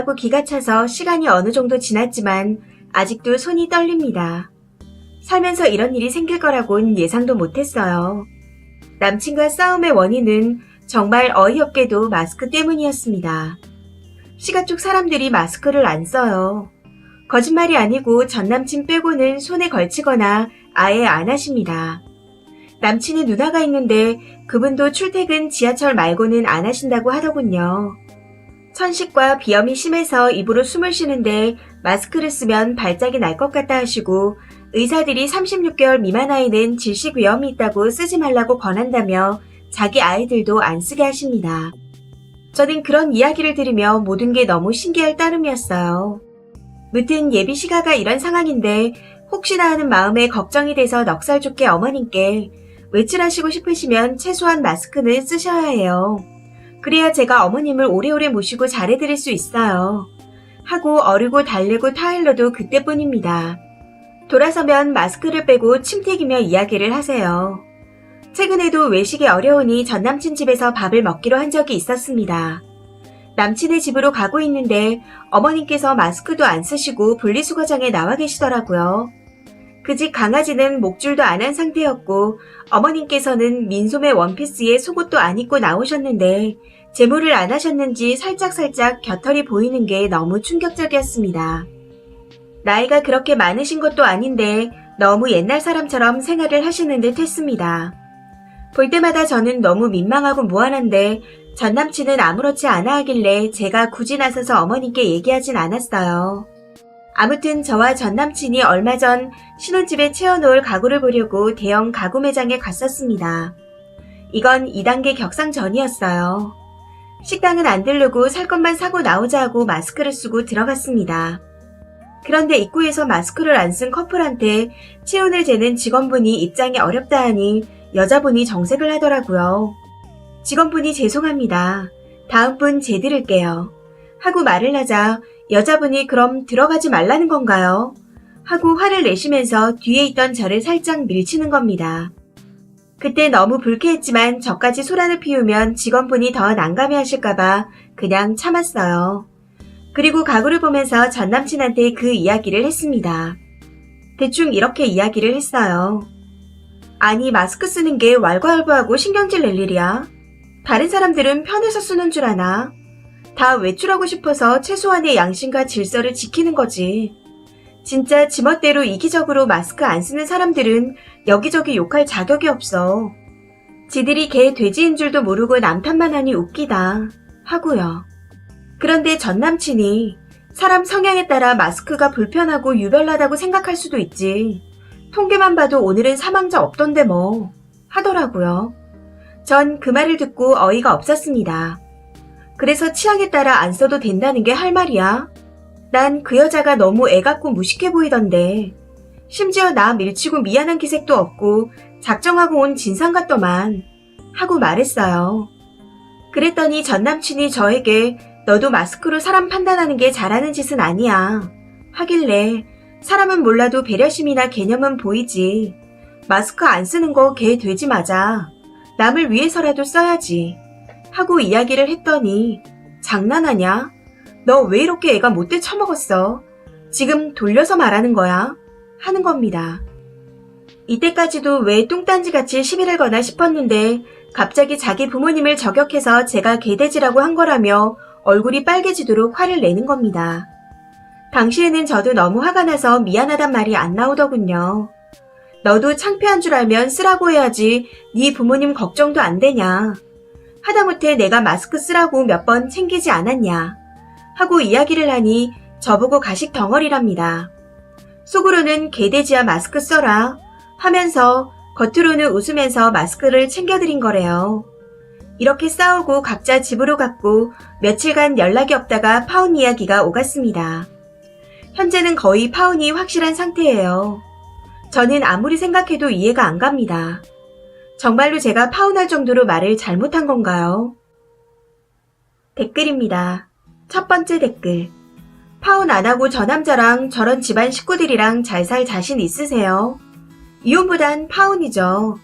하고 기가 차서 시간이 어느 정도 지났지만 아직도 손이 떨립니다. 살면서 이런 일이 생길 거라곤 예상도 못했어요. 남친과 싸움의 원인은 정말 어이없게도 마스크 때문이었습니다. 시가 쪽 사람들이 마스크를 안 써요. 거짓말이 아니고 전남친 빼고는 손에 걸치거나 아예 안 하십니다. 남친이 누나가 있는데 그분도 출퇴근 지하철 말고는 안 하신다고 하더군요. 천식과 비염이 심해서 입으로 숨을 쉬는데 마스크를 쓰면 발작이 날 것 같다 하시고 의사들이 36개월 미만 아이는 질식 위험이 있다고 쓰지 말라고 권한다며 자기 아이들도 안 쓰게 하십니다. 저는 그런 이야기를 들으며 모든 게 너무 신기할 따름이었어요. 무튼 예비 시가가 이런 상황인데 혹시나 하는 마음에 걱정이 돼서 넉살 좋게 어머님께 외출하시고 싶으시면 최소한 마스크는 쓰셔야 해요. 그래야 제가 어머님을 오래오래 모시고 잘해드릴 수 있어요. 하고 어르고 달래고 타일러도 그때뿐입니다. 돌아서면 마스크를 빼고 침튀기며 이야기를 하세요. 최근에도 외식이 어려우니 전남친 집에서 밥을 먹기로 한 적이 있었습니다. 남친의 집으로 가고 있는데 어머님께서 마스크도 안 쓰시고 분리수거장에 나와 계시더라고요. 그 집 강아지는 목줄도 안 한 상태였고 어머님께서는 민소매 원피스에 속옷도 안 입고 나오셨는데 제모를 안 하셨는지 살짝살짝 겨털이 보이는 게 너무 충격적이었습니다. 나이가 그렇게 많으신 것도 아닌데 너무 옛날 사람처럼 생활을 하시는 듯 했습니다. 볼 때마다 저는 너무 민망하고 무안한데 전남친은 아무렇지 않아 하길래 제가 굳이 나서서 어머님께 얘기하진 않았어요. 아무튼 저와 전남친이 얼마 전 신혼집에 채워놓을 가구를 보려고 대형 가구 매장에 갔었습니다. 이건 2단계 격상 전이었어요. 식당은 안 들르고 살 것만 사고 나오자 하고 마스크를 쓰고 들어갔습니다. 그런데 입구에서 마스크를 안 쓴 커플한테 체온을 재는 직원분이 입장이 어렵다 하니 여자분이 정색을 하더라고요. 직원분이 죄송합니다. 다음 분 재드릴게요. 하고 말을 하자 여자분이 그럼 들어가지 말라는 건가요? 하고 화를 내시면서 뒤에 있던 저를 살짝 밀치는 겁니다. 그때 너무 불쾌했지만 저까지 소란을 피우면 직원분이 더 난감해 하실까봐 그냥 참았어요. 그리고 가구를 보면서 전남친한테 그 이야기를 했습니다. 대충 이렇게 이야기를 했어요. 아니 마스크 쓰는 게 왈가왈부하고 신경질 낼 일이야. 다른 사람들은 편해서 쓰는 줄 아나? 다 외출하고 싶어서 최소한의 양심과 질서를 지키는 거지. 진짜 지멋대로 이기적으로 마스크 안 쓰는 사람들은 여기저기 욕할 자격이 없어. 지들이 개 돼지인 줄도 모르고 남탓만 하니 웃기다. 하고요. 그런데 전남친이 사람 성향에 따라 마스크가 불편하고 유별나다고 생각할 수도 있지. 통계만 봐도 오늘은 사망자 없던데 뭐. 하더라고요. 전 그 말을 듣고 어이가 없었습니다. 그래서 취향에 따라 안 써도 된다는 게 할 말이야? 난 그 여자가 너무 애 같고 무식해 보이던데. 심지어 나 밀치고 미안한 기색도 없고 작정하고 온 진상 같더만. 하고 말했어요. 그랬더니 전남친이 저에게 너도 마스크로 사람 판단하는 게 잘하는 짓은 아니야. 하길래 사람은 몰라도 배려심이나 개념은 보이지. 마스크 안 쓰는 거 개 돼지 맞아. 남을 위해서라도 써야지. 하고 이야기를 했더니 장난하냐? 너 왜 이렇게 애가 못돼 처먹었어? 지금 돌려서 말하는 거야? 하는 겁니다. 이때까지도 왜 뚱딴지같이 시비를 거나 싶었는데 갑자기 자기 부모님을 저격해서 제가 개돼지라고 한 거라며 얼굴이 빨개지도록 화를 내는 겁니다. 당시에는 저도 너무 화가 나서 미안하단 말이 안 나오더군요. 너도 창피한 줄 알면 쓰라고 해야지 네 부모님 걱정도 안 되냐. 하다못해 내가 마스크 쓰라고 몇 번 챙기지 않았냐. 하고 이야기를 하니 저보고 가식 덩어리랍니다. 속으로는 개돼지야 마스크 써라 하면서 겉으로는 웃으면서 마스크를 챙겨드린 거래요. 이렇게 싸우고 각자 집으로 갔고 며칠간 연락이 없다가 파혼 이야기가 오갔습니다. 현재는 거의 파혼이 확실한 상태예요. 저는 아무리 생각해도 이해가 안 갑니다. 정말로 제가 파혼할 정도로 말을 잘못한 건가요? 댓글입니다. 첫 번째 댓글. 파혼 안 하고 저 남자랑 저런 집안 식구들이랑 잘 살 자신 있으세요? 이혼보단 파혼이죠.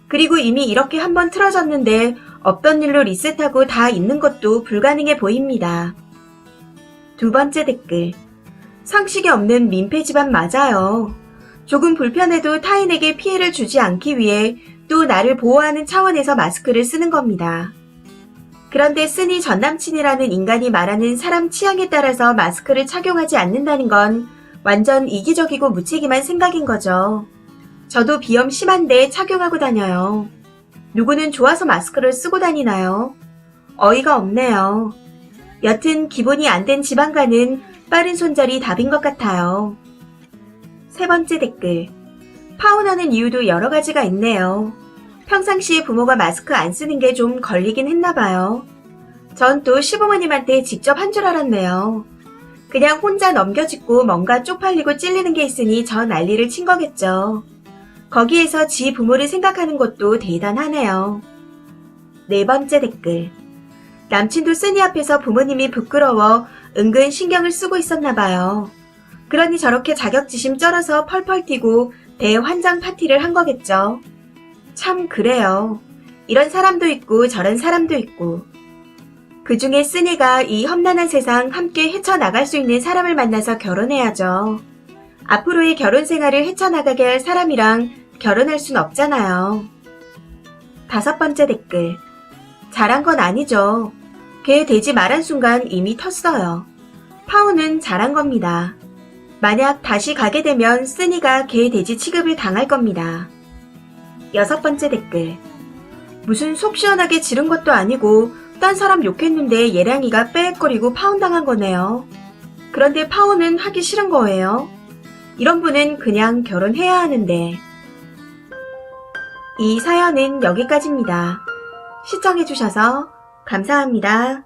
그리고 이미 이렇게 한번 틀어졌는데 없던 일로 리셋하고 다 잊는 것도 불가능해 보입니다. 두 번째 댓글. 상식이 없는 민폐 집안 맞아요. 조금 불편해도 타인에게 피해를 주지 않기 위해 또 나를 보호하는 차원에서 마스크를 쓰는 겁니다. 그런데 쓰니 전남친이라는 인간이 말하는 사람 취향에 따라서 마스크를 착용하지 않는다는 건 완전 이기적이고 무책임한 생각인 거죠. 저도 비염 심한데 착용하고 다녀요. 누구는 좋아서 마스크를 쓰고 다니나요? 어이가 없네요. 여튼 기본이 안 된 지방간은 빠른 손절이 답인 것 같아요. 세 번째 댓글. 파혼하는 이유도 여러 가지가 있네요. 평상시에 부모가 마스크 안 쓰는 게 좀 걸리긴 했나 봐요. 전 또 시부모님한테 직접 한 줄 알았네요. 그냥 혼자 넘겨짚고 뭔가 쪽팔리고 찔리는 게 있으니 저 난리를 친 거겠죠. 거기에서 지 부모를 생각하는 것도 대단하네요. 네 번째 댓글. 남친도 쓰니 앞에서 부모님이 부끄러워 은근 신경을 쓰고 있었나 봐요. 그러니 저렇게 자격지심 쩔어서 펄펄 뛰고 대환장 파티를 한 거겠죠. 참 그래요. 이런 사람도 있고 저런 사람도 있고. 그중에 쓰니가 이 험난한 세상 함께 헤쳐나갈 수 있는 사람을 만나서 결혼해야죠. 앞으로의 결혼 생활을 헤쳐나가게 할 사람이랑 결혼할 순 없잖아요. 다섯 번째 댓글. 잘한 건 아니죠. 개 돼지 말한 순간 이미 텄어요. 파혼은 잘한 겁니다. 만약 다시 가게 되면 쓰니가 개 돼지 취급을 당할 겁니다. 여섯 번째 댓글. 무슨 속 시원하게 지른 것도 아니고 딴 사람 욕했는데 예량이가 빽거리고 파혼당한 거네요. 그런데 파혼은 하기 싫은 거예요. 이런 분은 그냥 결혼해야 하는데. 이 사연은 여기까지입니다. 시청해주셔서 감사합니다.